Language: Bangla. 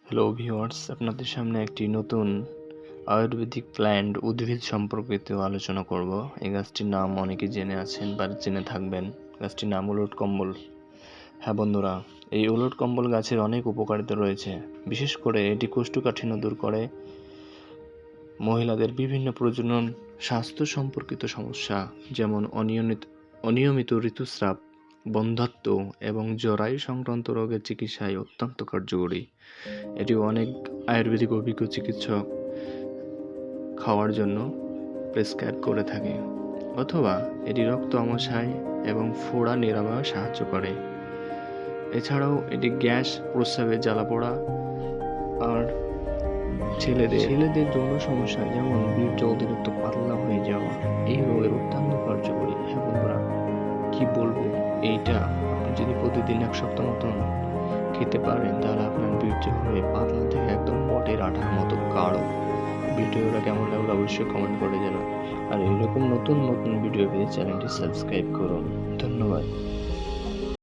হ্যালো ভিউয়ার্স, আপনাদের সামনে একটি নতুন আয়ুর্বেদিক প্ল্যান্ট উদ্ভিদ সম্পর্কিত আলোচনা করব। এই গাছটির নাম অনেকে জেনে আছেন বা জেনে থাকবেন। গাছটির নাম উলট কম্বল। হ্যাঁ বন্ধুরা, এই উলট কম্বল গাছের অনেক উপকারিতা রয়েছে। বিশেষ করে এটি কোষ্ঠকাঠিন্য দূর করে, মহিলাদের বিভিন্ন প্রজনন স্বাস্থ্য সম্পর্কিত সমস্যা যেমন অনিয়মিত ঋতুস্রাব, বন্ধ্যাত্ব এবং জরায়ু সংক্রান্ত রোগের চিকিৎসায় অত্যন্ত কার্যকরী। এটি অনেক আয়ুর্বেদিক অভিজ্ঞ চিকিৎসক খাওয়ার জন্য প্রেসক্রাইব করে থাকে, অথবা এটি রক্ত আমাশয় এবং ফোড়া নিরাময়ে সাহায্য করে। এছাড়াও এটি গ্যাস, প্রস্রাবে জ্বালাপোড়া আর ছেলেদের যৌন সমস্যা যেমন বীর্য অতিরিক্ত পাতলা হয়ে যাওয়া এই রোগের অত্যন্ত কার্যকরী। হ্যাঁ বন্ধুরা, কি বলবো, এইটা আপনি যদি প্রতিদিন 1 সপ্তাহ মতন খেতে পারেন তাহলে আপনার বীর্য হবে পাতলা থেকে একদম বটের আঠার মতো গাঢ়। ভিডিওটা কেমন লাগলো অবশ্যই কমেন্ট করে জানান। আর এরকম নতুন নতুন ভিডিও পেতে চ্যানেলটি সাবস্ক্রাইব করুন। ধন্যবাদ।